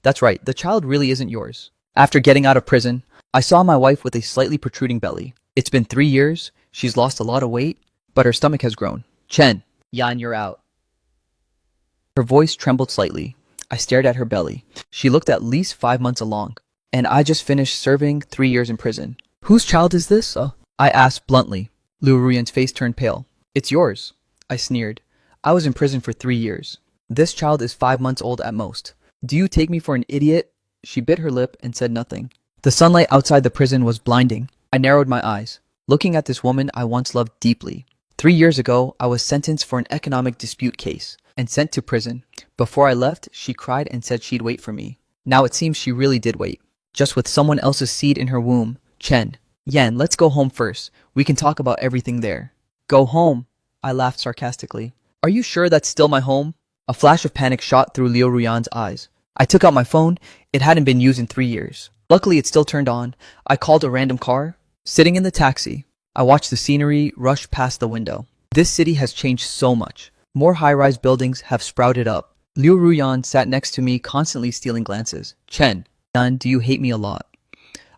That's right, the child really isn't yours. After getting out of prison, I saw my wife with a slightly protruding belly. It's been 3 years, she's lost a lot of weight, but her stomach has grown. Chen, Yan, you're out. Her voice trembled slightly. I stared at her belly. She looked at least 5 months along, and I just finished serving 3 years in prison. Whose child is this? I asked bluntly. Liu Ruyan's face turned pale. It's yours, I sneered. I was in prison for 3 years. This child is 5 months old at most. Do you take me for an idiot? She bit her lip and said nothing. The sunlight outside the prison was blinding. I narrowed my eyes, looking at this woman I once loved deeply. 3 years ago, I was sentenced for an economic dispute case and sent to prison. Before I left, she cried and said she'd wait for me. Now it seems she really did wait, just with someone else's seed in her womb. Chen, Yan, let's go home first. We can talk about everything there. Go home? I laughed sarcastically. Are you sure that's still my home? A flash of panic shot through Liu Ruyan's eyes. I took out my phone. It hadn't been used in 3 years. Luckily, it still turned on. I called a random car. Sitting in the taxi, I watched the scenery rush past the window. This city has changed so much. More high-rise buildings have sprouted up. Liu Ruyan sat next to me, constantly stealing glances. Chen, Yan, do you hate me a lot?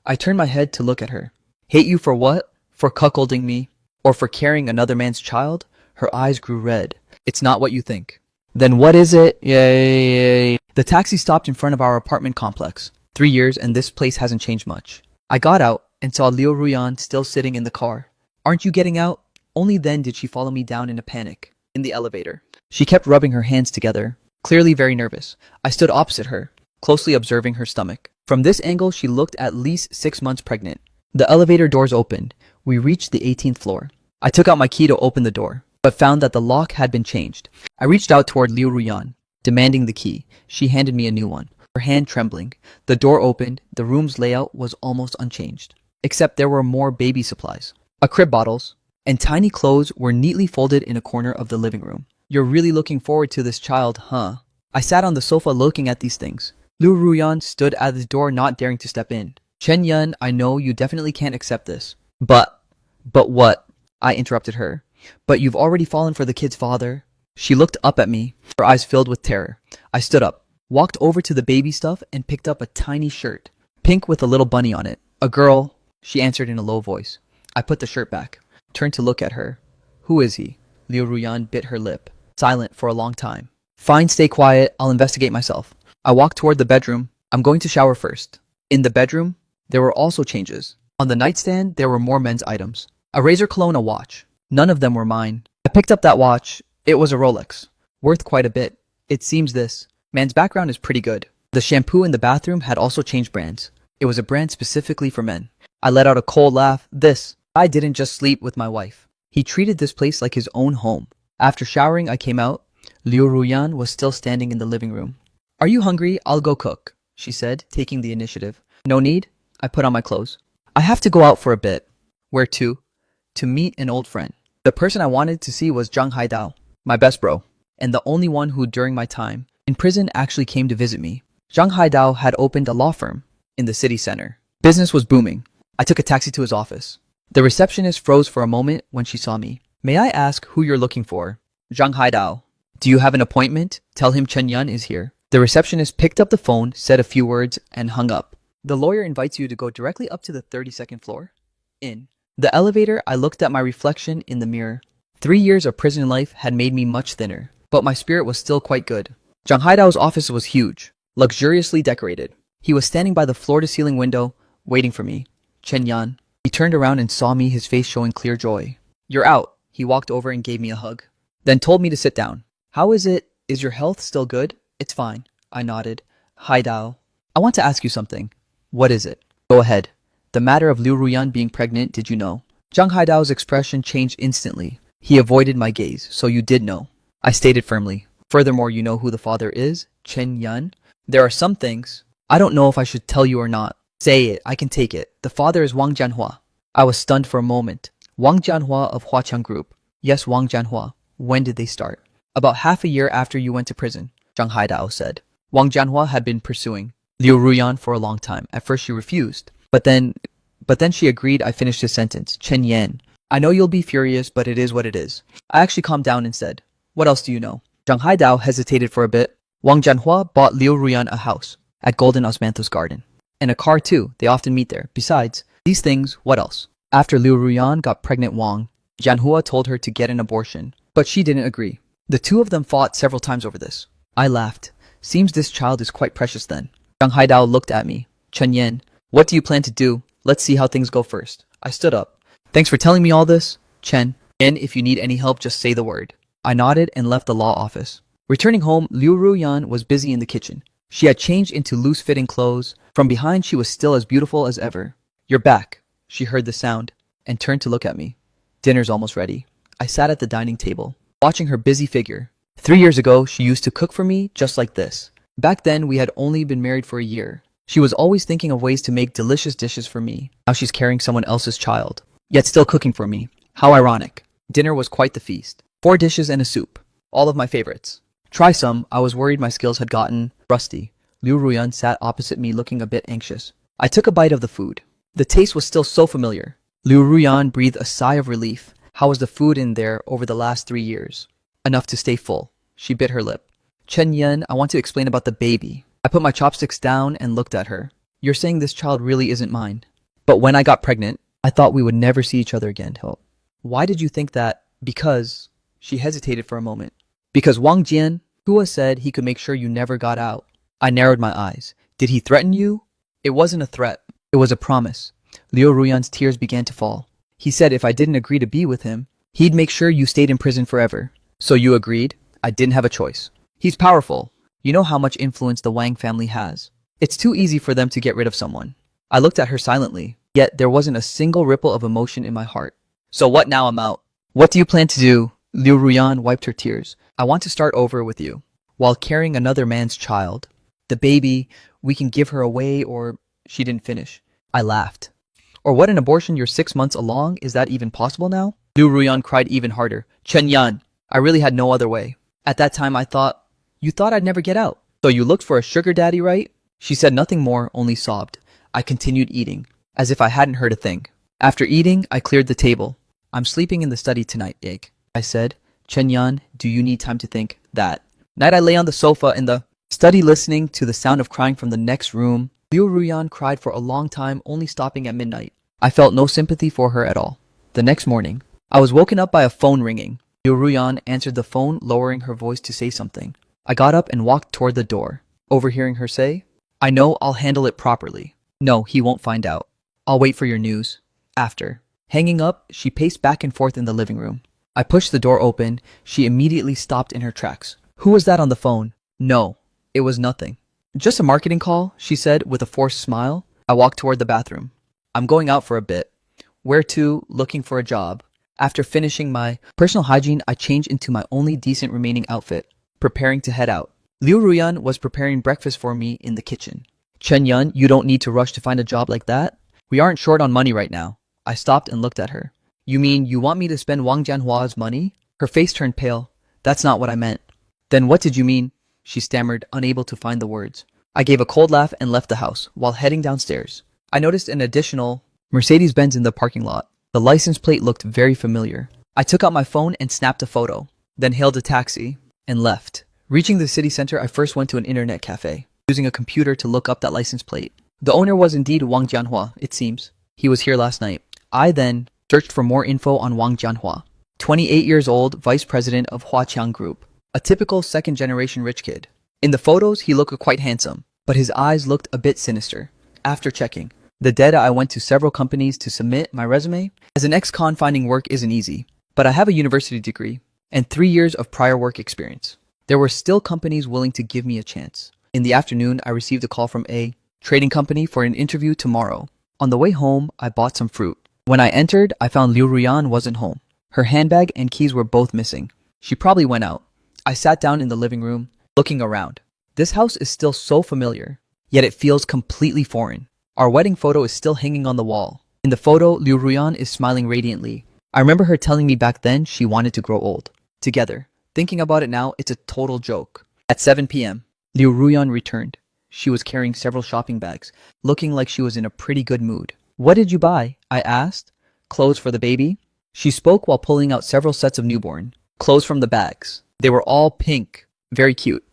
I turned my head to look at her. Hate you for what? For cuckolding me? Or for carrying another man's child? Her eyes grew red. It's not what you think. Then what is it? Yay. The taxi stopped in front of our apartment complex. 3 years and this place hasn't changed much. I got out and saw Liu Ruyan still sitting in the car. Aren't you getting out? Only then did she follow me down in a panic. In the elevator. She kept rubbing her hands together, clearly very nervous. I stood opposite her, closely observing her stomach. From this angle, she looked at least 6 months pregnant. The elevator doors opened. We reached the 18th floor. I took out my key to open the door, but found that the lock had been changed. I reached out toward Liu Ruyan, demanding the key. She handed me a new one, her hand trembling. The door opened. The room's layout was almost unchanged, except there were more baby supplies. Crib bottles and tiny clothes were neatly folded in a corner of the living room. You're really looking forward to this child, huh? I sat on the sofa looking at these things. Liu Ruyan stood at the door, not daring to step in. Chen Yun, I know you definitely can't accept this. But what? I interrupted her. But you've already fallen for the kid's father. She looked up at me, her eyes filled with terror. I stood up, walked over to the baby stuff and picked up a tiny shirt, pink with a little bunny on it. A girl, she answered in a low voice. I put the shirt back, turned to look at her. Who is he? Liu Ruyan bit her lip, silent for a long time. Fine, stay quiet, I'll investigate myself. I walked toward the bedroom. I'm going to shower first. In the bedroom, there were also changes. On the nightstand, there were more men's items. A razor, cologne, a watch. None of them were mine. I picked up that watch. It was a Rolex, worth quite a bit. It seems this man's background is pretty good. The shampoo in the bathroom had also changed brands. It was a brand specifically for men. I let out a cold laugh. I didn't just sleep with my wife. He treated this place like his own home. After showering, I came out. Liu Ruyan was still standing in the living room. Are you hungry? I'll go cook, she said, taking the initiative. No need. I put on my clothes. I have to go out for a bit. Where to? To meet an old friend. The person I wanted to see was Zhang Haidao, my best bro, and the only one who during my time in prison actually came to visit me. Zhang Haidao had opened a law firm in the city center. Business was booming. I took a taxi to his office. The receptionist froze for a moment when she saw me. May I ask who you're looking for? Zhang Haidao. Do you have an appointment? Tell him Chen Yun is here. The receptionist picked up the phone, said a few words, and hung up. The lawyer invites you to go directly up to the 32nd floor. In the elevator, I looked at my reflection in the mirror. 3 years of prison life had made me much thinner, but my spirit was still quite good. Zhang Haidao's office was huge, luxuriously decorated. He was standing by the floor-to-ceiling window, waiting for me. Chen Yan. He turned around and saw me, his face showing clear joy. You're out. He walked over and gave me a hug, then told me to sit down. How is it? Is your health still good? It's fine. I nodded. Haidao, I want to ask you something. What is it? Go ahead. The matter of Liu Ruyan being pregnant, did you know? Zhang Haidao's expression changed instantly. He avoided my gaze. So you did know. I stated firmly. Furthermore, you know who the father is? Chen Yun? There are some things. I don't know if I should tell you or not. Say it. I can take it. The father is Wang Jianhua. I was stunned for a moment. Wang Jianhua of Huaqiang Group. Yes, Wang Jianhua. When did they start? About half a year after you went to prison, Zhang Haidao said. Wang Jianhua had been pursuing Liu Ruyan for a long time. At first she refused. But then she agreed. I finished his sentence. Chen Yan. I know you'll be furious, but it is what it is. I actually calmed down and said, what else do you know? Zhang Haidao hesitated for a bit. Wang Jianhua bought Liu Ruyan a house. at Golden Osmanthus Garden. And a car too, they often meet there. Besides these things, what else? After Liu Ruyan got pregnant Wang, Jianhua told her to get an abortion, but she didn't agree. The two of them fought several times over this. I laughed. Seems this child is quite precious then. Zhang Haidao looked at me. Chen Yan, what do you plan to do? Let's see how things go first. I stood up. Thanks for telling me all this, Chen. And if you need any help, just say the word. I nodded and left the law office. Returning home, Liu Ruyan was busy in the kitchen. She had changed into loose-fitting clothes. From behind, she was still as beautiful as ever. You're back. She heard the sound and turned to look at me. Dinner's almost ready. I sat at the dining table, watching her busy figure. 3 years ago, she used to cook for me just like this. Back then, we had only been married for a year. She was always thinking of ways to make delicious dishes for me. Now she's carrying someone else's child, yet still cooking for me. How ironic. Dinner was quite the feast. 4 dishes and a soup. All of my favorites. Try some. I was worried my skills had gotten rusty. Liu Ruyan sat opposite me looking a bit anxious. I took a bite of the food. The taste was still so familiar. Liu Ruyan breathed a sigh of relief. How was the food in there over the last 3 years? Enough to stay full. She bit her lip. Chen Yan, I want to explain about the baby. I put my chopsticks down and looked at her. You're saying this child really isn't mine. But when I got pregnant, I thought we would never see each other again. Why did you think that? Because... She hesitated for a moment. Because Wang Jian, Hua said he could make sure you never got out. I narrowed my eyes. Did he threaten you? It wasn't a threat. It was a promise. Liu Ruyan's tears began to fall. He said if I didn't agree to be with him, he'd make sure you stayed in prison forever. So you agreed? I didn't have a choice. He's powerful. You know how much influence the Wang family has. It's too easy for them to get rid of someone. I looked at her silently, yet there wasn't a single ripple of emotion in my heart. So what now I'm out? What do you plan to do? Liu Ruyan wiped her tears. I want to start over with you. While carrying another man's child. The baby, we can give her away or... She didn't finish. I laughed. Or what, an abortion? You're 6 months along? Is that even possible now? Liu Ruyan cried even harder. Chen Yan, I really had no other way. At that time I thought, you thought I'd never get out. So you looked for a sugar daddy, right? She said nothing more, only sobbed. I continued eating, as if I hadn't heard a thing. After eating, I cleared the table. I'm sleeping in the study tonight, Egg. I said. Chen Yan, do you need time to think? That night I lay on the sofa in the study listening to the sound of crying from the next room. Liu Ruyan cried for a long time, only stopping at midnight. I felt no sympathy for her at all. The next morning, I was woken up by a phone ringing. Liu Ruyan answered the phone, lowering her voice to say something. I got up and walked toward the door, overhearing her say, I know, I'll handle it properly. No, he won't find out. I'll wait for your news. After. Hanging up, she paced back and forth in the living room. I pushed the door open. She immediately stopped in her tracks. Who was that on the phone? No, it was nothing. Just a marketing call, she said with a forced smile. I walked toward the bathroom. I'm going out for a bit. Where to? Looking for a job. After finishing my personal hygiene, I changed into my only decent remaining outfit, preparing to head out. Liu Ruyan was preparing breakfast for me in the kitchen. Chen Yan, you don't need to rush to find a job like that. We aren't short on money right now. I stopped and looked at her. You mean you want me to spend Wang Jianhua's money? Her face turned pale. That's not what I meant. Then what did you mean? She stammered, unable to find the words. I gave a cold laugh and left the house. While heading downstairs, I noticed an additional Mercedes-Benz in the parking lot. The license plate looked very familiar. I took out my phone and snapped a photo, then hailed a taxi and left. Reaching the city center, I first went to an internet cafe, using a computer to look up that license plate. The owner was indeed Wang Jianhua, it seems. He was here last night. I then searched for more info on Wang Jianhua. 28 years old, vice president of Huaqiang Group. A typical second-generation rich kid. In the photos, he looked quite handsome, but his eyes looked a bit sinister. After checking the data, I went to several companies to submit my resume. As an ex-con, finding work isn't easy, but I have a university degree and 3 years of prior work experience. There were still companies willing to give me a chance. In the afternoon, I received a call from a trading company for an interview tomorrow. On the way home, I bought some fruit. When I entered, I found Liu Ruyan wasn't home. Her handbag and keys were both missing. She probably went out. I sat down in the living room, looking around. This house is still so familiar, yet it feels completely foreign. Our wedding photo is still hanging on the wall. In the photo, Liu Ruyan is smiling radiantly. I remember her telling me back then she wanted to grow old. Together. Thinking about it now, it's a total joke. At 7 p.m., Liu Ruyan returned. She was carrying several shopping bags, looking like she was in a pretty good mood. What did you buy? I asked. Clothes for the baby? She spoke while pulling out several sets of newborn clothes from the bags. They were all pink. Very cute.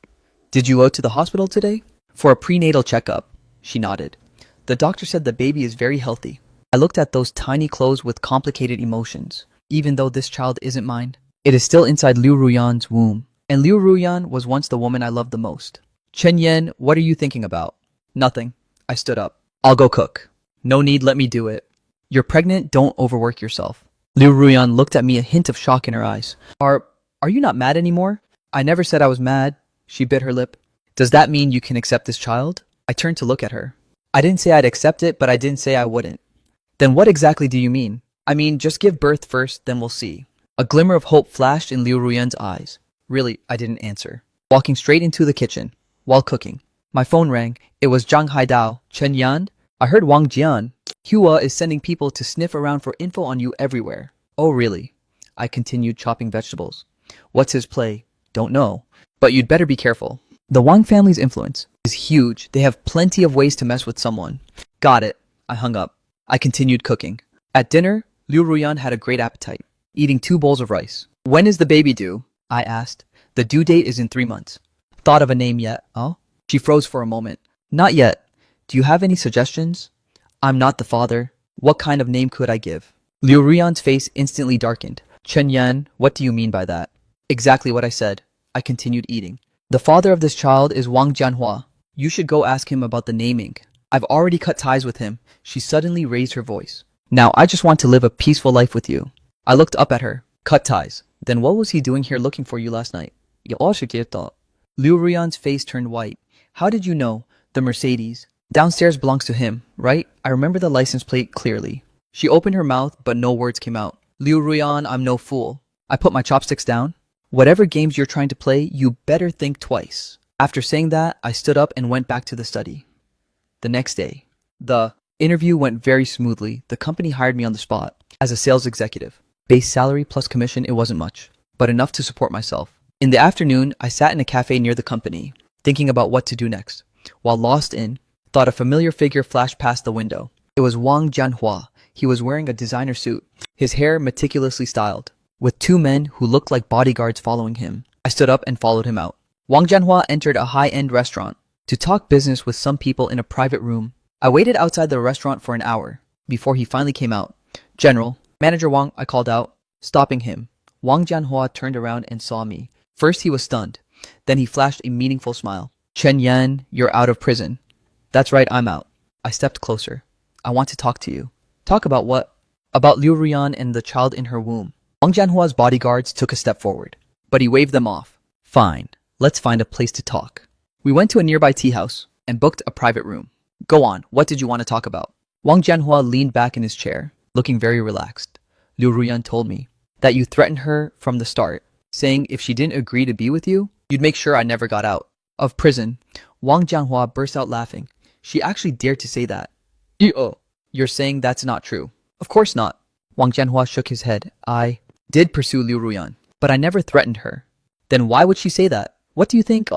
Did you go to the hospital today? For a prenatal checkup. She nodded. The doctor said the baby is very healthy. I looked at those tiny clothes with complicated emotions. Even though this child isn't mine, it is still inside Liu Ruyan's womb. And Liu Ruyan was once the woman I loved the most. Chen Yan, what are you thinking about? Nothing. I stood up. I'll go cook. No need, let me do it. You're pregnant, don't overwork yourself. Liu Ruyan looked at me, a hint of shock in her eyes. Are you not mad anymore? I never said I was mad. She bit her lip. Does that mean you can accept this child? I turned to look at her. I didn't say I'd accept it, but I didn't say I wouldn't. Then what exactly do you mean? I mean, just give birth first, then we'll see. A glimmer of hope flashed in Liu Ruyan's eyes. Really, I didn't answer. Walking straight into the kitchen, while cooking. My phone rang. It was Zhang Haidao. Chen Yan? I heard Wang Jian. Hua is sending people to sniff around for info on you everywhere. Oh really? I continued chopping vegetables. What's his play? Don't know. But you'd better be careful. The Wang family's influence is huge. They have plenty of ways to mess with someone. Got it. I hung up. I continued cooking. At dinner, Liu Ruyan had a great appetite, eating 2 bowls of rice. When is the baby due? I asked. The due date is in 3 months. Thought of a name yet? Oh? She froze for a moment. Not yet. Do you have any suggestions? I'm not the father. What kind of name could I give? Liu Ruyan's face instantly darkened. Chen Yan, what do you mean by that? Exactly what I said. I continued eating. The father of this child is Wang Jianhua. You should go ask him about the naming. I've already cut ties with him. She suddenly raised her voice. Now I just want to live a peaceful life with you. I looked up at her. Cut ties. Then what was he doing here looking for you last night? Liu Ruyan's face turned white. How did you know? The Mercedes. Downstairs belongs to him, right? I remember the license plate clearly. She opened her mouth, but no words came out. Liu Ruyan, I'm no fool. I put my chopsticks down. Whatever games you're trying to play, you better think twice. After saying that, I stood up and went back to the study. The next day, the interview went very smoothly. The company hired me on the spot as a sales executive. Base salary plus commission, it wasn't much, but enough to support myself. In the afternoon, I sat in a cafe near the company, thinking about what to do next. While lost in thought, a familiar figure flashed past the window. It was Wang Jianhua. He was wearing a designer suit, his hair meticulously styled, with 2 men who looked like bodyguards following him. I stood up and followed him out. Wang Jianhua entered a high-end restaurant to talk business with some people in a private room. I waited outside the restaurant for an hour before he finally came out. General, Manager Wang, I called out, stopping him. Wang Jianhua turned around and saw me. First he was stunned, then he flashed a meaningful smile. Chen Yan, you're out of prison. That's right, I'm out. I stepped closer. I want to talk to you. Talk about what? About Liu Ruyan and the child in her womb. Wang Jianhua's bodyguards took a step forward, but he waved them off. Fine, let's find a place to talk. We went to a nearby tea house and booked a private room. Go on, what did you want to talk about? Wang Jianhua leaned back in his chair, looking very relaxed. Liu Ruyan told me that you threatened her from the start, saying if she didn't agree to be with you, you'd make sure I never got out of prison. Wang Jianhua burst out laughing. She actually dared to say that. You're saying that's not true? Of course not. Wang Jianhua shook his head. I did pursue Liu Ruyan, but I never threatened her. Then why would she say that? What do you think?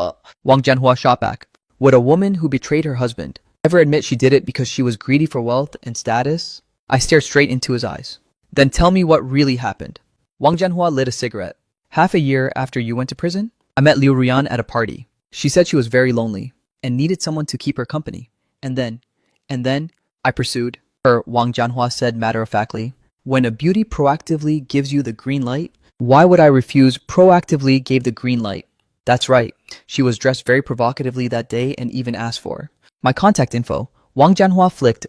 Wang Jianhua shot back. Would a woman who betrayed her husband ever admit she did it because she was greedy for wealth and status? I stared straight into his eyes. Then tell me what really happened. Wang Jianhua lit a cigarette. Half a year after you went to prison, I met Liu Ruyan at a party. She said she was very lonely and needed someone to keep her company. And then, I pursued her, Wang Jianhua said matter-of-factly. When a beauty proactively gives you the green light, why would I refuse? Proactively gave the green light. That's right. She was dressed very provocatively that day and even asked for my contact info. Wang Jianhua flicked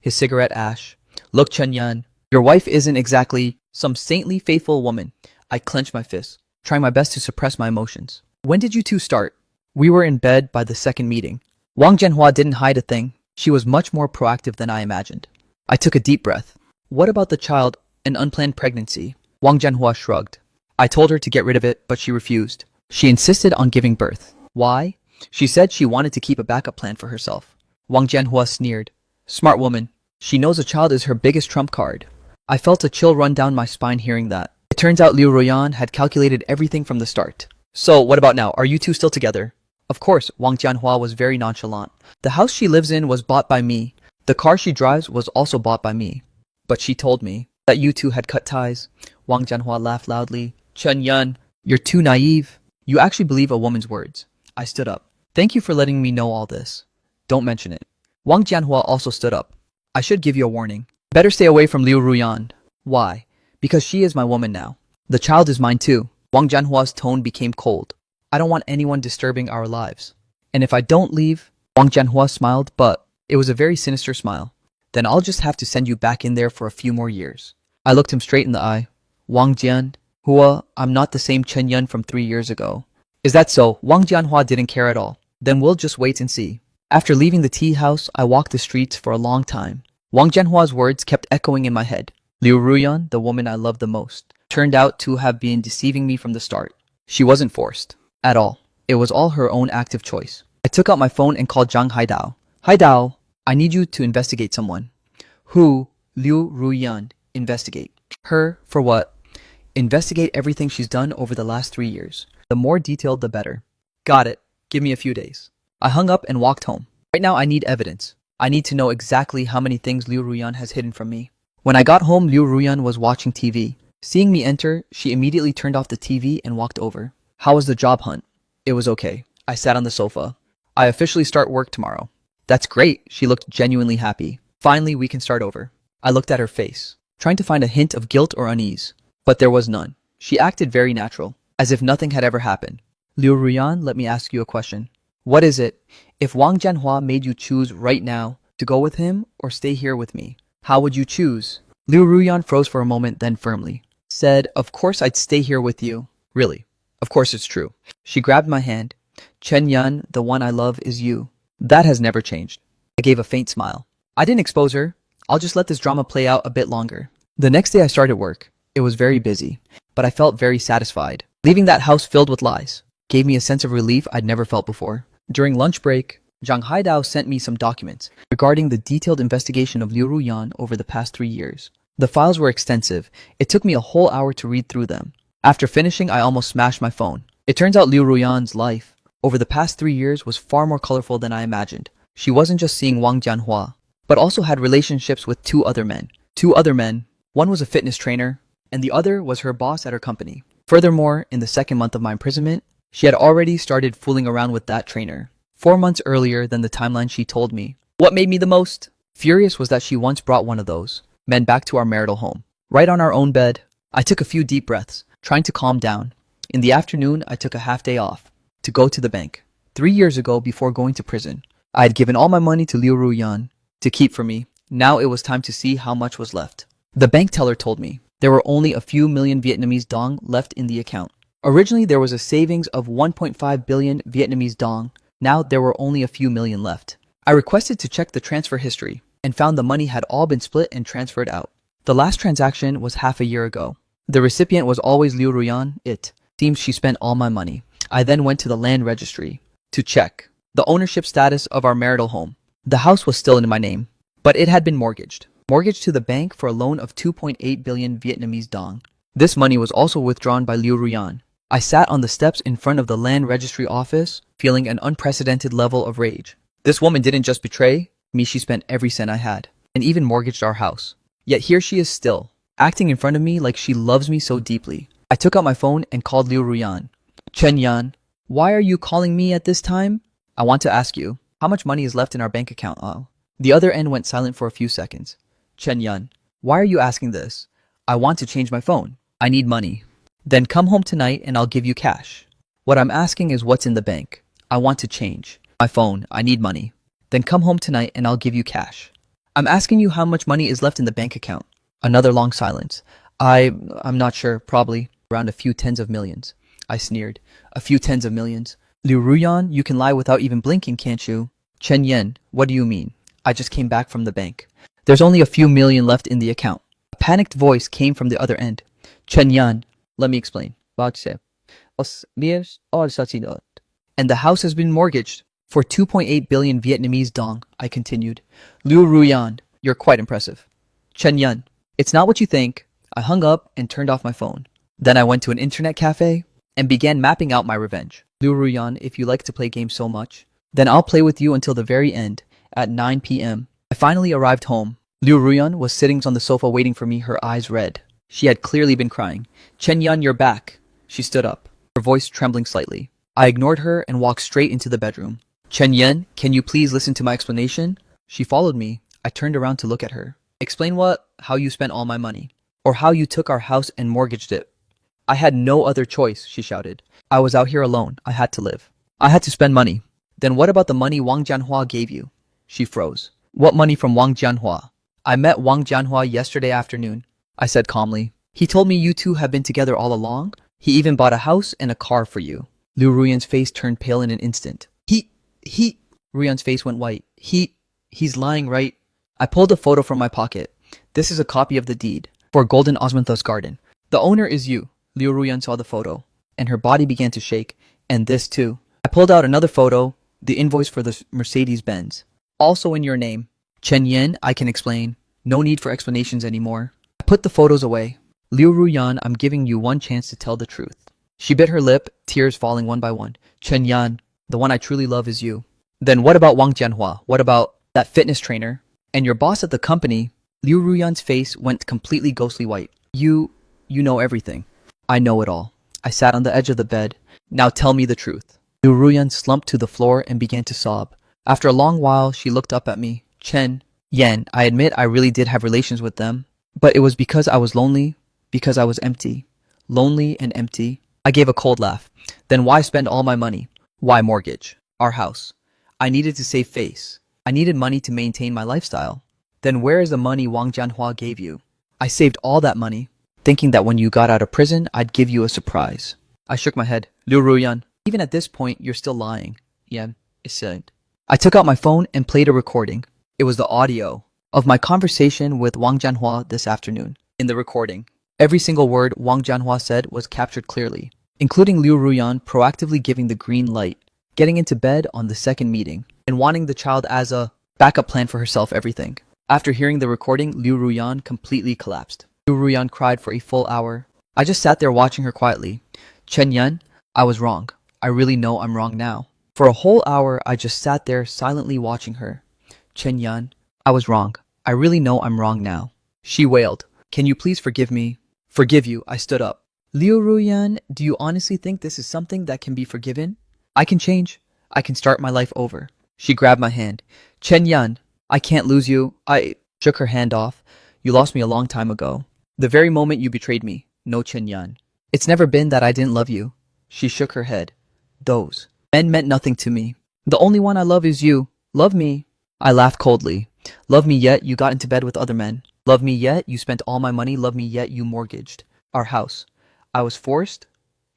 his cigarette ash. Look, Chen Yan, your wife isn't exactly some saintly faithful woman. I clenched my fists, trying my best to suppress my emotions. When did you two start? We were in bed by the second meeting. Wang Jianhua didn't hide a thing. She was much more proactive than I imagined. I took a deep breath. What about the child, an unplanned pregnancy? Wang Jianhua shrugged. I told her to get rid of it, but she refused. She insisted on giving birth. Why? She said she wanted to keep a backup plan for herself. Wang Jianhua sneered. Smart woman. She knows a child is her biggest trump card. I felt a chill run down my spine hearing that. It turns out Liu Ruyan had calculated everything from the start. So, what about now? Are you two still together? Of course, Wang Jianhua was very nonchalant. The house she lives in was bought by me. The car she drives was also bought by me. But she told me that you two had cut ties. Wang Jianhua laughed loudly. Chen Yan, you're too naive. You actually believe a woman's words. I stood up. Thank you for letting me know all this. Don't mention it. Wang Jianhua also stood up. I should give you a warning. Better stay away from Liu Ruyan. Why? Because she is my woman now. The child is mine too. Wang Jianhua's tone became cold. I don't want anyone disturbing our lives. And if I don't leave, Wang Jianhua smiled, but it was a very sinister smile. Then I'll just have to send you back in there for a few more years. I looked him straight in the eye. Wang Jianhua, I'm not the same Chen Yun from 3 years ago. Is that so? Wang Jianhua didn't care at all. Then we'll just wait and see. After leaving the tea house, I walked the streets for a long time. Wang Jianhua's words kept echoing in my head. Liu Ruyan, the woman I loved the most, turned out to have been deceiving me from the start. She wasn't forced. At all. It was all her own active choice. I took out my phone and called Zhang Haidao. Haidao, I need you to investigate someone. Who? Liu Ruyan. Investigate. Her? For what? Investigate everything she's done over the last 3 years. The more detailed, the better. Got it. Give me a few days. I hung up and walked home. Right now I need evidence. I need to know exactly how many things Liu Ruyan has hidden from me. When I got home, Liu Ruyan was watching TV. Seeing me enter, she immediately turned off the TV and walked over. How was the job hunt? It was okay. I sat on the sofa. I officially start work tomorrow. That's great. She looked genuinely happy. Finally, we can start over. I looked at her face, trying to find a hint of guilt or unease. But there was none. She acted very natural, as if nothing had ever happened. Liu Ruyan, let me ask you a question. What is it? If Wang Jianhua made you choose right now to go with him or stay here with me, how would you choose? Liu Ruyan froze for a moment, then firmly said, of course I'd stay here with you. Really? Of course it's true. She grabbed my hand. Chen Yan, the one I love, is you. That has never changed. I gave a faint smile. I didn't expose her. I'll just let this drama play out a bit longer. The next day I started work. It was very busy, but I felt very satisfied. Leaving that house filled with lies gave me a sense of relief I'd never felt before. During lunch break, Zhang Haidao sent me some documents regarding the detailed investigation of Liu Ruyan over the past 3 years. The files were extensive. It took me a whole hour to read through them. After finishing, I almost smashed my phone. It turns out Liu Ruyan's life over the past 3 years was far more colorful than I imagined. She wasn't just seeing Wang Jianhua, but also had relationships with 2 other men. 2 other men. One was a fitness trainer, and the other was her boss at her company. Furthermore, in the 2nd month of my imprisonment, she had already started fooling around with that trainer. 4 months earlier than the timeline she told me. What made me the most furious was that she once brought one of those men back to our marital home. Right on our own bed. I took a few deep breaths, trying to calm down. In the afternoon, I took a half day off to go to the bank. 3 years ago, before going to prison, I had given all my money to Liu Ruyan to keep for me. Now it was time to see how much was left. The bank teller told me there were only a few million Vietnamese dong left in the account. Originally, there was a savings of 1.5 billion Vietnamese dong. Now there were only a few million left. I requested to check the transfer history and found the money had all been split and transferred out. The last transaction was half a year ago. The recipient was always Liu Ruyan. It seems she spent all my money. I then went to the land registry to check the ownership status of our marital home. The house was still in my name, but it had been mortgaged. Mortgaged to the bank for a loan of 2.8 billion Vietnamese dong. This money was also withdrawn by Liu Ruyan. I sat on the steps in front of the land registry office, feeling an unprecedented level of rage. This woman didn't just betray me, she spent every cent I had, and even mortgaged our house. Yet here she is still, acting in front of me like she loves me so deeply. I took out my phone and called Liu Ruyan. Chen Yan, why are you calling me at this time? I want to ask you, how much money is left in our bank account? The other end went silent for a few seconds. Chen Yan, why are you asking this? I want to change my phone. I need money. Then come home tonight and I'll give you cash. What I'm asking is what's in the bank. I want to change my phone. I need money. Then come home tonight and I'll give you cash. I'm asking you how much money is left in the bank account. Another long silence. I'm not sure, probably around a few tens of millions. I sneered. A few tens of millions. Liu Ruyan, you can lie without even blinking, can't you? Chen Yan, what do you mean? I just came back from the bank. There's only a few million left in the account. A panicked voice came from the other end. Chen Yan, let me explain. And the house has been mortgaged for 2.8 billion Vietnamese dong, I continued. Liu Ruyan, you're quite impressive. Chen Yan, it's not what you think. I hung up and turned off my phone. Then I went to an internet cafe and began mapping out my revenge. Liu Ruyan, if you like to play games so much, then I'll play with you until the very end at 9 p.m. I finally arrived home. Liu Ruyan was sitting on the sofa waiting for me, her eyes red. She had clearly been crying. Chen Yan, you're back. She stood up, her voice trembling slightly. I ignored her and walked straight into the bedroom. Chen Yan, can you please listen to my explanation? She followed me. I turned around to look at her. Explain what? How you spent all my money. Or how you took our house and mortgaged it. I had no other choice, she shouted. I was out here alone. I had to live. I had to spend money. Then what about the money Wang Jianhua gave you? She froze. What money from Wang Jianhua? I met Wang Jianhua yesterday afternoon, I said calmly. He told me you two have been together all along. He even bought a house and a car for you. Liu Ruyan's face turned pale in an instant. Ruyan's face went white. He's lying, right? I pulled a photo from my pocket. This is a copy of the deed for Golden Osmanthus Garden. The owner is you. Liu Ruyan saw the photo, and her body began to shake. And this too. I pulled out another photo, the invoice for the Mercedes-Benz. Also in your name. Chen Yan, I can explain. No need for explanations anymore. I put the photos away. Liu Ruyan, I'm giving you one chance to tell the truth. She bit her lip, tears falling one by one. Chen Yan, the one I truly love is you. Then what about Wang Jianhua? What about that fitness trainer? And your boss at the company? Liu Ruyan's face went completely ghostly white. You know everything. I know it all. I sat on the edge of the bed. Now tell me the truth. Liu Ruyan slumped to the floor and began to sob. After a long while, she looked up at me. Chen Yan, I admit I really did have relations with them. But it was because I was lonely, because I was empty. Lonely and empty. I gave a cold laugh. Then why spend all my money? Why mortgage? Our house. I needed to save face. I needed money to maintain my lifestyle. Then where is the money Wang Jianhua gave you? I saved all that money, thinking that when you got out of prison, I'd give you a surprise. I shook my head. Liu Ruyan, even at this point, you're still lying. Yan said. I took out my phone and played a recording. It was the audio of my conversation with Wang Jianhua this afternoon. In the recording, every single word Wang Jianhua said was captured clearly, including Liu Ruyan proactively giving the green light, getting into bed on the second meeting, and wanting the child as a backup plan for herself, everything. After hearing the recording, Liu Ruyan completely collapsed. Liu Ruyan cried for a full hour. I just sat there watching her quietly. Chen Yan, I was wrong. I really know I'm wrong now. For a whole hour, I just sat there silently watching her. Chen Yan, I was wrong. I really know I'm wrong now. She wailed. Can you please forgive me? Forgive you, I stood up. Liu Ruyan, do you honestly think this is something that can be forgiven? I can change. I can start my life over. She grabbed my hand. Chen Yan, I can't lose you. I shook her hand off. You lost me a long time ago. The very moment you betrayed me. No, Chen Yan. It's never been that I didn't love you. She shook her head. Those men meant nothing to me. The only one I love is you. Love me. I laughed coldly. Love me yet you got into bed with other men. Love me yet you spent all my money. Love me yet you mortgaged our house. I was forced.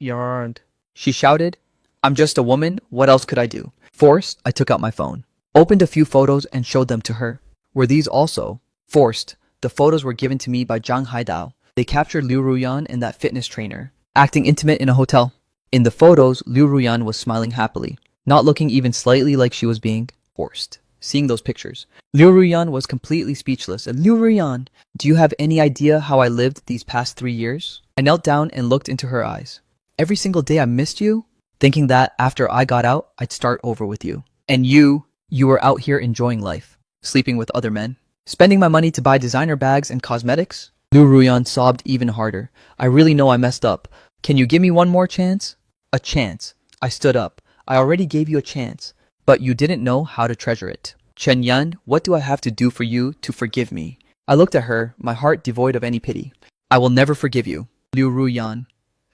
Yarned. She shouted. I'm just a woman. What else could I do? Forced. I took out my phone, opened a few photos and showed them to her. Were these also forced? The photos were given to me by Zhang Haidao. They captured Liu Ruyan and that fitness trainer, acting intimate in a hotel. In the photos, Liu Ruyan was smiling happily, not looking even slightly like she was being forced. Seeing those pictures, Liu Ruyan was completely speechless. And Liu Ruyan, do you have any idea how I lived these past 3 years? I knelt down and looked into her eyes. Every single day I missed you, thinking that after I got out, I'd start over with you. And you were out here enjoying life, sleeping with other men, spending my money to buy designer bags and cosmetics. Liu Ruyan sobbed even harder. I really know I messed up. Can you give me one more chance? A chance. I stood up. I already gave you a chance, but you didn't know how to treasure it. Chen Yan, what do I have to do for you to forgive me? I looked at her, my heart devoid of any pity. I will never forgive you. Liu Ruyan.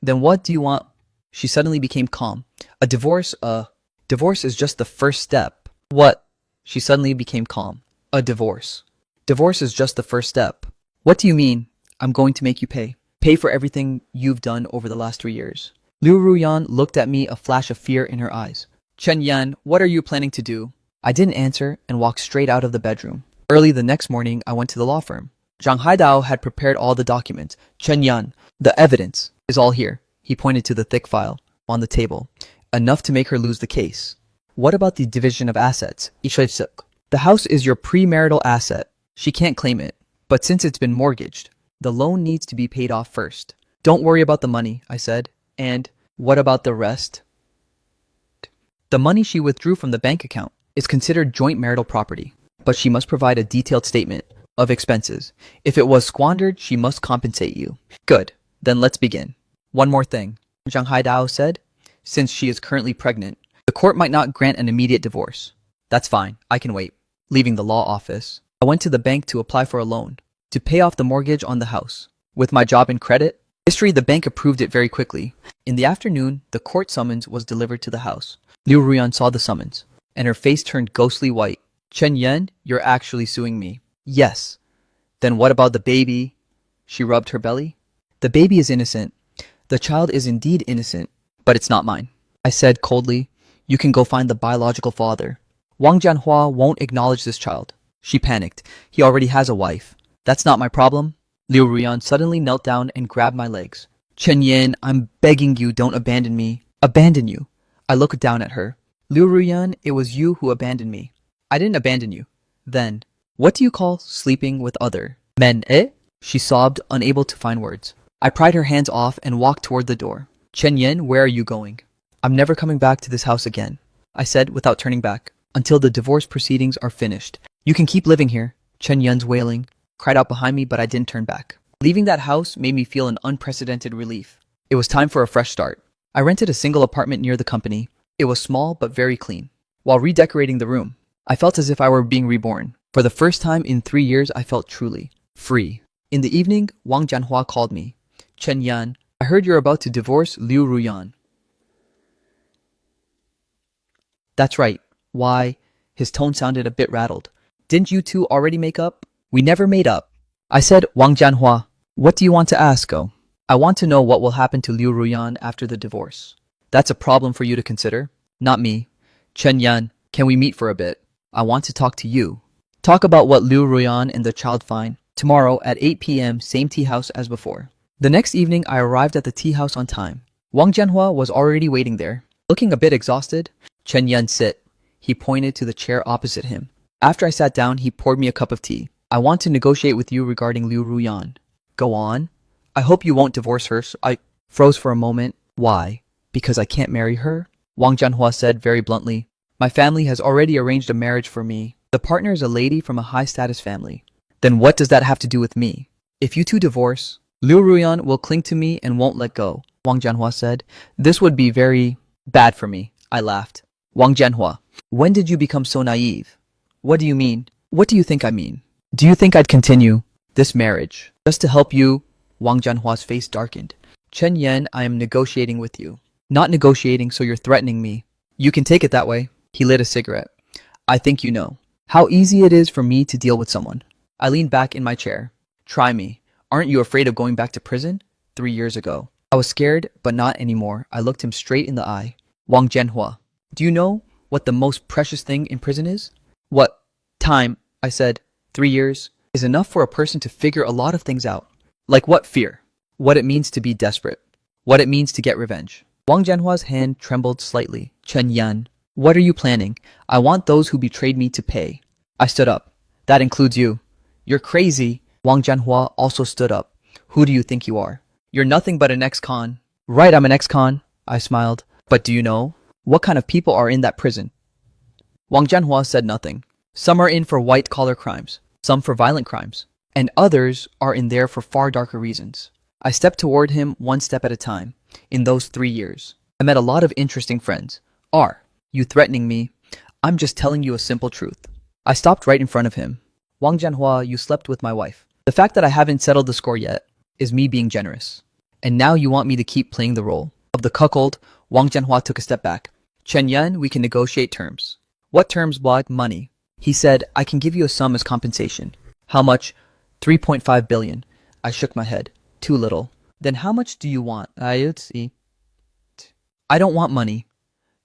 Then what do you want? She suddenly became calm. A divorce is just the first step. What? She suddenly became calm. A divorce. Divorce is just the first step. What do you mean? I'm going to make you pay. Pay for everything you've done over the last 3 years. Liu Ruyan looked at me, a flash of fear in her eyes. Chen Yan, what are you planning to do? I didn't answer and walked straight out of the bedroom. Early the next morning, I went to the law firm. Zhang Haidao had prepared all the documents. Chen Yan, the evidence is all here. He pointed to the thick file on the table. Enough to make her lose the case. What about the division of assets? The house is your premarital asset. She can't claim it. But since it's been mortgaged, the loan needs to be paid off first. Don't worry about the money, I said. And what about the rest? The money she withdrew from the bank account is considered joint marital property, but she must provide a detailed statement of expenses. If it was squandered, she must compensate you. Good. Then let's begin. One more thing, Zhang Haidao said. since she is currently pregnant. The court might not grant an immediate divorce. That's fine, I can wait. Leaving the law office, I went to the bank to apply for a loan, to pay off the mortgage on the house. With my job in credit history, the bank approved it very quickly. In the afternoon, the court summons was delivered to the house. Liu Ruyan saw the summons, and her face turned ghostly white. Chen Yan, you're actually suing me. Yes. Then what about the baby? She rubbed her belly. The baby is innocent. The child is indeed innocent, but it's not mine. I said coldly, you can go find the biological father. Wang Jianhua won't acknowledge this child. She panicked. He already has a wife. That's not my problem. Liu Ruyan suddenly knelt down and grabbed my legs. Chen Yan, I'm begging you, don't abandon me. Abandon you. I looked down at her. Liu Ruyan, it was you who abandoned me. I didn't abandon you. Then, what do you call sleeping with other men, eh? She sobbed, unable to find words. I pried her hands off and walked toward the door. Chen Yan, where are you going? I'm never coming back to this house again, I said without turning back, until the divorce proceedings are finished. You can keep living here. Chen Yan's wailing cried out behind me, but I didn't turn back. Leaving that house made me feel an unprecedented relief. It was time for a fresh start. I rented a single apartment near the company. It was small but very clean. While redecorating the room, I felt as if I were being reborn. For the first time in 3 years, I felt truly free. In the evening, Wang Jianhua called me. Chen Yan, I heard you're about to divorce Liu Ruyan. That's right. Why? His tone sounded a bit rattled. Didn't you two already make up? We never made up. I said, Wang Jianhua, what do you want to ask, oh? I want to know what will happen to Liu Ruyan after the divorce. That's a problem for you to consider? Not me. Chen Yan, can we meet for a bit? I want to talk to you. Talk about what Liu Ruyan and the child find. Tomorrow at 8 p.m., same tea house as before. The next evening, I arrived at the tea house on time. Wang Jianhua was already waiting there. Looking a bit exhausted, Chen Yan, sit. He pointed to the chair opposite him. After I sat down, he poured me a cup of tea. I want to negotiate with you regarding Liu Ruyan. Go on. I hope you won't divorce her. I froze for a moment. Why? Because I can't marry her? Wang Jianhua said very bluntly. My family has already arranged a marriage for me. The partner is a lady from a high-status family. Then what does that have to do with me? If you two divorce, Liu Ruyan will cling to me and won't let go, Wang Jianhua said. This would be very bad for me. I laughed. Wang Jianhua, when did you become so naive? What do you mean? What do you think I mean? Do you think I'd continue this marriage just to help you? Wang Jianhua's face darkened. Chen Yan, I am negotiating with you. Not negotiating, so you're threatening me. You can take it that way. He lit a cigarette. I think you know how easy it is for me to deal with someone. I leaned back in my chair. Try me. Aren't you afraid of going back to prison? 3 years ago. I was scared, but not anymore. I looked him straight in the eye. Wang Jianhua, do you know what the most precious thing in prison is? What? Time, I said. 3 years is enough for a person to figure a lot of things out. Like what? Fear. What it means to be desperate. What it means to get revenge. Wang Jianhua's hand trembled slightly. Chen Yan, what are you planning? I want those who betrayed me to pay. I stood up. That includes you. You're crazy. Wang Jianhua also stood up. Who do you think you are? You're nothing but an ex-con. Right, I'm an ex-con. I smiled. But do you know what kind of people are in that prison? Wang Jianhua said nothing. Some are in for white-collar crimes, some for violent crimes, and others are in there for far darker reasons. I stepped toward him one step at a time. In those 3 years, I met a lot of interesting friends. Are you threatening me? I'm just telling you a simple truth. I stopped right in front of him. Wang Jianhua, you slept with my wife. The fact that I haven't settled the score yet is me being generous. And now you want me to keep playing the role of the cuckold. Wang Jianhua took a step back. Chen Yan, we can negotiate terms. What terms? What? Money. He said, I can give you a sum as compensation. How much? 3.5 billion. I shook my head. Too little. Then how much do you want? I don't want money.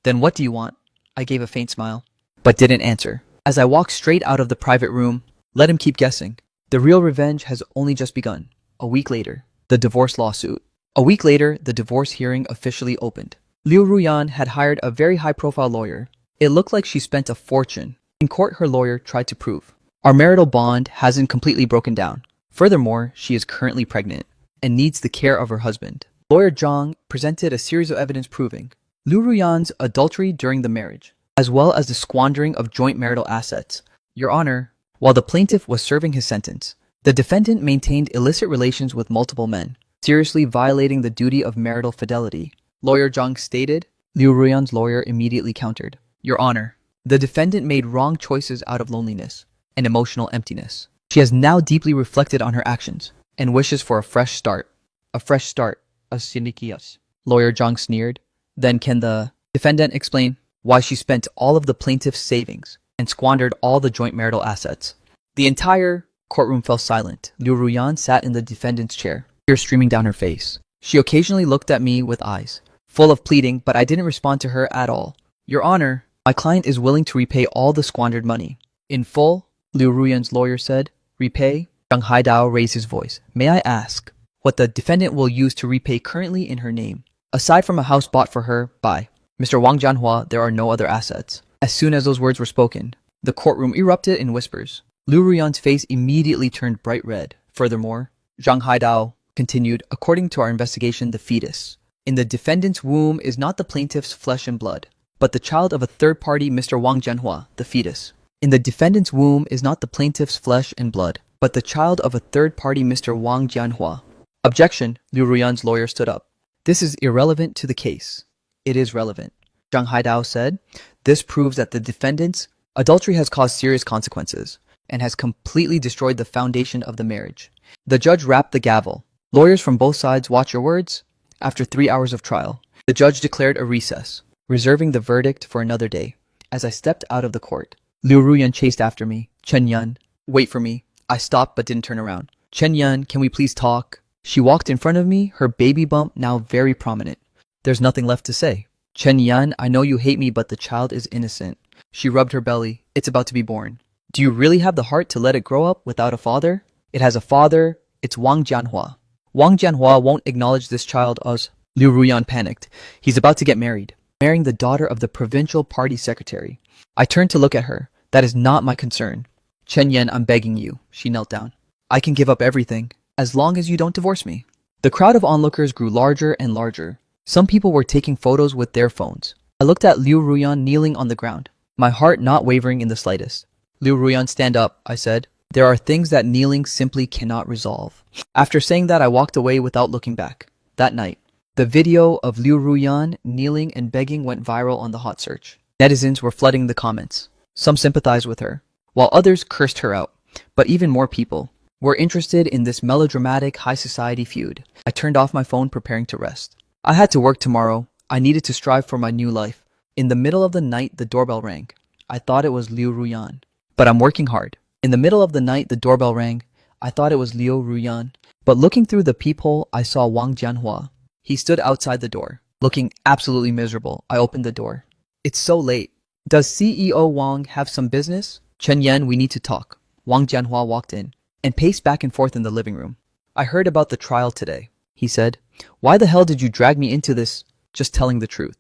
Then what do you want? I gave a faint smile, but didn't answer. As I walked straight out of the private room, let him keep guessing. The real revenge has only just begun. A week later, the divorce lawsuit. A week later, the divorce hearing officially opened. Liu Ruyan had hired a very high-profile lawyer. It looked like she spent a fortune. In court, her lawyer tried to prove our marital bond hasn't completely broken down. Furthermore, she is currently pregnant and needs the care of her husband. Lawyer Zhang presented a series of evidence proving Liu Ruyan's adultery during the marriage, as well as the squandering of joint marital assets. Your Honor, while the plaintiff was serving his sentence, the defendant maintained illicit relations with multiple men, seriously violating the duty of marital fidelity. Lawyer Zhang stated, Liu Ruyan's lawyer immediately countered. Your Honor, the defendant made wrong choices out of loneliness and emotional emptiness. She has now deeply reflected on her actions and wishes for a fresh start. A fresh start, a sinikias. Lawyer Zhang sneered. Then can the defendant explain why she spent all of the plaintiff's savings and squandered all the joint marital assets? The entire courtroom fell silent. Liu Ruyan sat in the defendant's chair, tears streaming down her face. She occasionally looked at me with eyes full of pleading, but I didn't respond to her at all. Your Honor, my client is willing to repay all the squandered money. In full, Liu Ruyan's lawyer said. Repay? Zhang Haidao raised his voice. May I ask what the defendant will use to repay currently in her name? Aside from a house bought for her by Mr. Wang Jianhua, there are no other assets. As soon as those words were spoken, the courtroom erupted in whispers. Liu Ruyan's face immediately turned bright red. Furthermore, Zhang Haidao continued, according to our investigation, the fetus in the defendant's womb is not the plaintiff's flesh and blood, but the child of a third party, Mr. Wang Jianhua. The fetus in the defendant's womb is not the plaintiff's flesh and blood, but the child of a third party, Mr. Wang Jianhua. Objection. Liu Ruyan's lawyer stood up. This is irrelevant to the case. It is relevant. Zhang Haidao said. This proves that the defendant's adultery has caused serious consequences and has completely destroyed the foundation of the marriage. The judge rapped the gavel. Lawyers from both sides, watch your words. After 3 hours of trial, the judge declared a recess, reserving the verdict for another day. As I stepped out of the court, Liu Ruyan chased after me. Chen Yan, wait for me. I stopped but didn't turn around. Chen Yan, can we please talk? She walked in front of me, her baby bump now very prominent. There's nothing left to say. Chen Yan, I know you hate me, but the child is innocent. She rubbed her belly. It's about to be born. Do you really have the heart to let it grow up without a father? It has a father. It's Wang Jianhua. Wang Jianhua won't acknowledge this child as Liu Ruyan panicked. He's about to get married, marrying the daughter of the provincial party secretary. I turned to look at her. That is not my concern. Chen Yan, I'm begging you. She knelt down. I can give up everything, as long as you don't divorce me. The crowd of onlookers grew larger and larger. Some people were taking photos with their phones. I looked at Liu Ruyan kneeling on the ground, my heart not wavering in the slightest. Liu Ruyan, stand up, I said. There are things that kneeling simply cannot resolve. After saying that, I walked away without looking back. That night, the video of Liu Ruyan kneeling and begging went viral on the hot search. Netizens were flooding the comments. Some sympathized with her, while others cursed her out. But even more people were interested in this melodramatic high society feud. I turned off my phone, preparing to rest. I had to work tomorrow. I needed to strive for my new life. In the middle of the night, the doorbell rang. I thought it was Liu Ruyan, but I'm working hard. In the middle of the night, the doorbell rang. I thought it was Liu Ruyan, but looking through the peephole, I saw Wang Jianhua. He stood outside the door, looking absolutely miserable. I opened the door. It's so late. Does CEO Wang have some business? Chen Yan, we need to talk. Wang Jianhua walked in and paced back and forth in the living room. I heard about the trial today, he said. Why the hell did you drag me into this? Just telling the truth.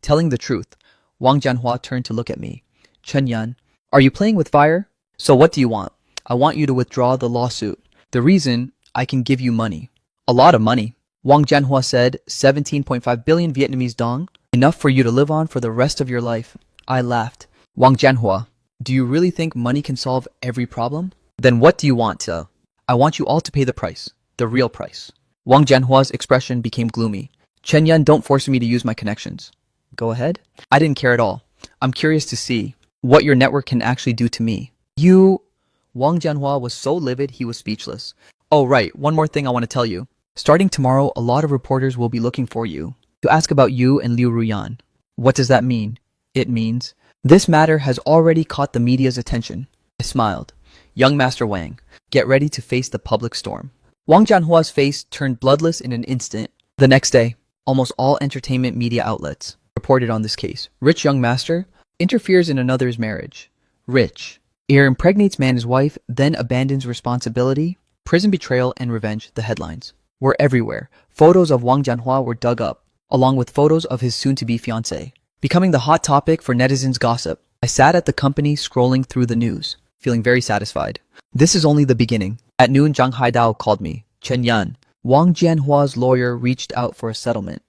Telling the truth. Wang Jianhua turned to look at me. Chen Yan, are you playing with fire? So what do you want? I want you to withdraw the lawsuit. The reason, I can give you money. A lot of money. Wang Jianhua said, 17.5 billion Vietnamese dong. Enough for you to live on for the rest of your life. I laughed. Wang Jianhua, do you really think money can solve every problem? Then what do you want to? I want you all to pay the price. The real price. Wang Jianhua's expression became gloomy. Chen Yan, don't force me to use my connections. Go ahead. I didn't care at all. I'm curious to see what your network can actually do to me. Wang Jianhua was so livid he was speechless. Oh right, one more thing I want to tell you. Starting tomorrow, a lot of reporters will be looking for you to ask about you and Liu Ruyan. What does that mean? It means this matter has already caught the media's attention. I smiled. Young Master Wang, get ready to face the public storm. Wang Jianhua's face turned bloodless in an instant. The next day, almost all entertainment media outlets reported on this case. Rich young master interferes in another's marriage. Rich. Heir impregnates man his wife, then abandons responsibility. Prison betrayal and revenge, the headlines were everywhere. Photos of Wang Jianhua were dug up, along with photos of his soon-to-be fiancée, becoming the hot topic for netizens' gossip. I sat at the company scrolling through the news, feeling very satisfied. This is only the beginning. At noon, Zhang Haidao called me. Chen Yan, Wang Jianhua's lawyer reached out for a settlement.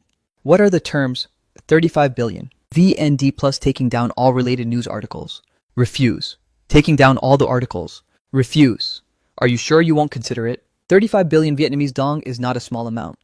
What are the terms? 35 billion. VND plus taking down all related news articles. Refuse. Taking down all the articles. Refuse. Are you sure you won't consider it? 35 billion Vietnamese dong is not a small amount.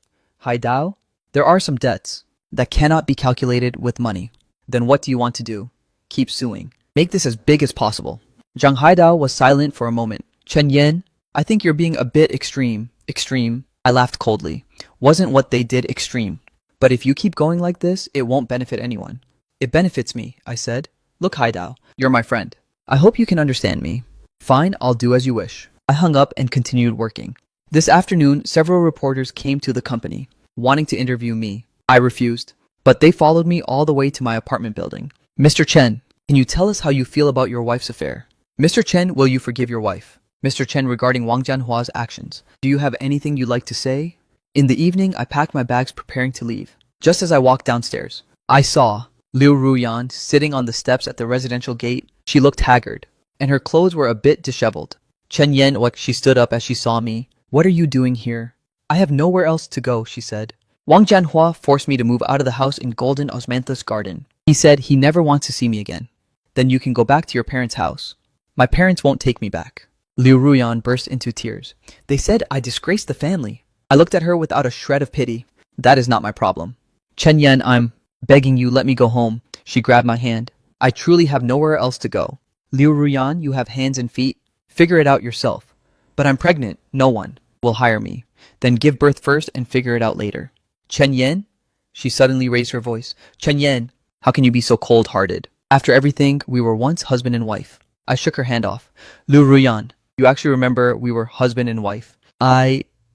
Haidao, there are some debts. that cannot be calculated with money. Then what do you want to do? Keep suing. Make this as big as possible. Zhang Haidao was silent for a moment. Chen Yen, I think you're being a bit extreme. Extreme? I laughed coldly. Wasn't what they did extreme. But if you keep going like this, it won't benefit anyone. It benefits me, I said. Look, Haidao, you're my friend. I hope you can understand me. Fine, I'll do as you wish. I hung up and continued working. This afternoon, several reporters came to the company, wanting to interview me. I refused, but they followed me all the way to my apartment building. Mr. Chen, can you tell us how you feel about your wife's affair? Mr. Chen, will you forgive your wife? Mr. Chen, regarding Wang Jianhua's actions, do you have anything you'd like to say? In the evening, I packed my bags preparing to leave. Just as I walked downstairs, I saw Liu Ruyan sitting on the steps at the residential gate. She looked haggard, and her clothes were a bit disheveled. Chen Yen, she stood up as she saw me. What are you doing here? I have nowhere else to go, she said. Wang Jianhua forced me to move out of the house in Golden Osmanthus Garden. He said he never wants to see me again. Then you can go back to your parents' house. My parents won't take me back. Liu Ruyan burst into tears. They said I disgraced the family. I looked at her without a shred of pity. That is not my problem. Chen Yen, I'm begging you, let me go home. She grabbed my hand. I truly have nowhere else to go. Liu Ruyan, you have hands and feet. Figure it out yourself. But I'm pregnant. No one will hire me. Then give birth first and figure it out later. Chen Yen? She suddenly raised her voice. Chen Yen, how can you be so cold-hearted? After everything, we were once husband and wife. I shook her hand off. Liu Ruyan, you actually remember we were husband and wife.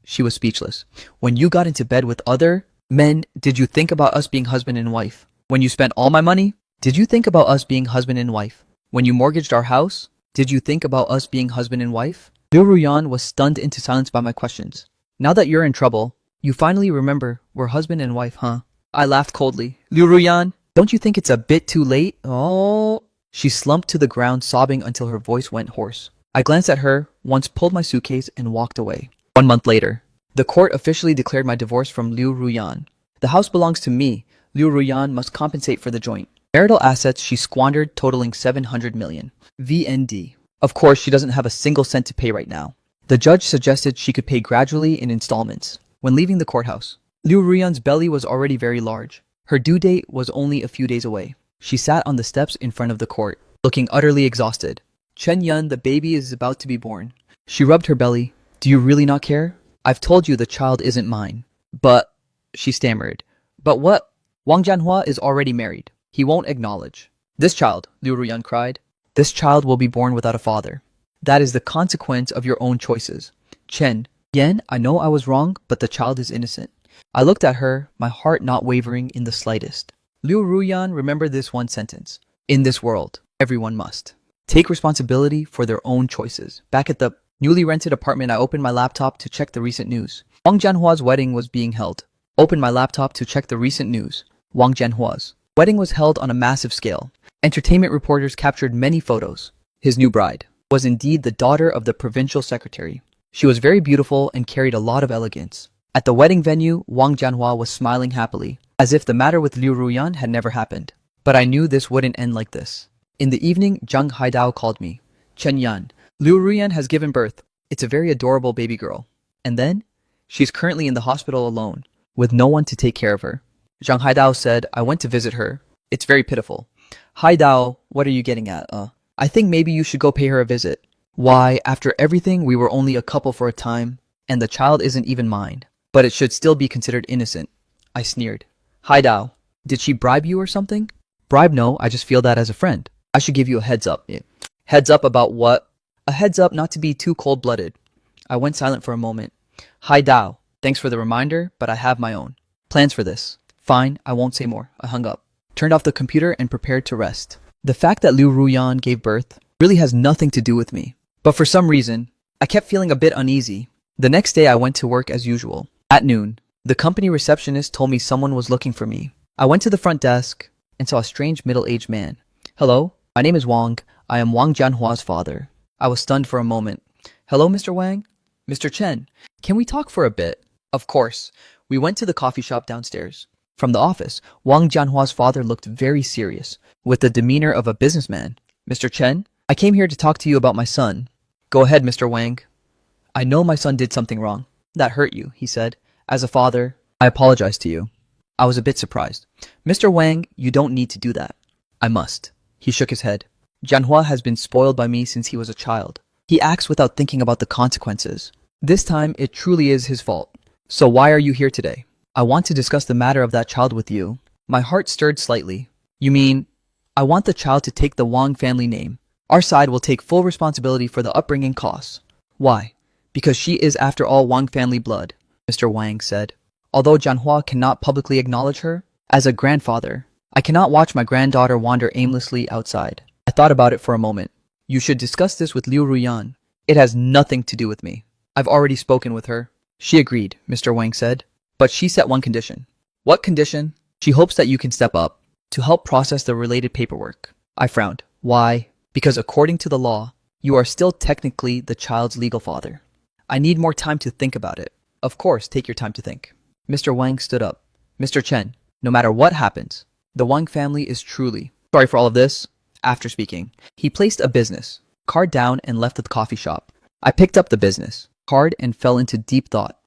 She was speechless. When you got into bed with other men, did you think about us being husband and wife? When you spent all my money, did you think about us being husband and wife? When you mortgaged our house, did you think about us being husband and wife? Liu Ruyan was stunned into silence by my questions. Now that you're in trouble, you finally remember we're husband and wife, huh? I laughed coldly. Liu Ruyan, don't you think it's a bit too late? Oh. She slumped to the ground, sobbing until her voice went hoarse. I glanced at her, once pulled my suitcase, and walked away. 1 month later, the court officially declared my divorce from Liu Ruyan. The house belongs to me. Liu Ruyan must compensate for the joint marital assets she squandered, totaling 700 million VND. Of course, she doesn't have a single cent to pay right now. The judge suggested she could pay gradually in installments. When leaving the courthouse, Liu Ruyan's belly was already very large. Her due date was only a few days away. She sat on the steps in front of the court, looking utterly exhausted. Chen Yun, the baby is about to be born. She rubbed her belly. Do you really not care? I've told you the child isn't mine. But, she stammered. But what? Wang Jianhua is already married. He won't acknowledge. This child, Liu Ruyan cried. This child will be born without a father. That is the consequence of your own choices. Chen Yen, I know I was wrong, but the child is innocent. I looked at her, my heart not wavering in the slightest. Liu Ruyan remembered this one sentence. In this world, everyone must take responsibility for their own choices. Back at the newly rented apartment, I opened my laptop to check the recent news. Wang Jianhua's wedding was being held. Opened my laptop to check the recent news. Wang Jianhua's wedding was held on a massive scale. Entertainment reporters captured many photos. His new bride was indeed the daughter of the provincial secretary. She was very beautiful and carried a lot of elegance. At the wedding venue, Wang Jianhua was smiling happily, as if the matter with Liu Ruyan had never happened. But I knew this wouldn't end like this. In the evening, Zhang Haidao called me. Chen Yan, Liu Ruyan has given birth. It's a very adorable baby girl. And then, she's currently in the hospital alone, with no one to take care of her. Zhang Haidao said, I went to visit her. It's very pitiful. Haidao, what are you getting at? I think maybe you should go pay her a visit. Why, after everything, we were only a couple for a time, and the child isn't even mine. But it should still be considered innocent. I sneered. Haidao, did she bribe you or something? Bribe? No, I just feel that as a friend. I should give you a heads up. Heads up about what? A heads up not to be too cold-blooded. I went silent for a moment. Haidao, thanks for the reminder, but I have my own plans for this. Fine, I won't say more. I hung up, turned off the computer, and prepared to rest. The fact that Liu Ruyan gave birth really has nothing to do with me. But for some reason, I kept feeling a bit uneasy. The next day, I went to work as usual. At noon, the company receptionist told me someone was looking for me. I went to the front desk and saw a strange middle-aged man. Hello, my name is Wang. I am Wang Jianhua's father. I was stunned for a moment. Hello, Mr. Wang? Mr. Chen, can we talk for a bit? Of course. We went to the coffee shop downstairs. From the office, Wang Jianhua's father looked very serious, with the demeanor of a businessman. Mr. Chen, I came here to talk to you about my son. Go ahead, Mr. Wang. I know my son did something wrong. That hurt you, he said. As a father, I apologize to you. I was a bit surprised. Mr. Wang, you don't need to do that. I must. He shook his head. Jianhua has been spoiled by me since he was a child. He acts without thinking about the consequences. This time, it truly is his fault. So why are you here today? I want to discuss the matter of that child with you. My heart stirred slightly. You mean, I want the child to take the Wang family name. Our side will take full responsibility for the upbringing costs. Why? Because she is after all Wang family blood, Mr. Wang said. Although Jianhua cannot publicly acknowledge her, as a grandfather, I cannot watch my granddaughter wander aimlessly outside. I thought about it for a moment. You should discuss this with Liu Ruyan. It has nothing to do with me. I've already spoken with her. She agreed, Mr. Wang said. But she set one condition. What condition? She hopes that you can step up to help process the related paperwork. I frowned. Why? Because according to the law, you are still technically the child's legal father. I need more time to think about it. Of course, take your time to think. Mr. Wang stood up. Mr. Chen, no matter what happens, the Wang family is truly sorry for all of this. After speaking, he placed a business card down and left the coffee shop. I picked up the business card and fell into deep thought.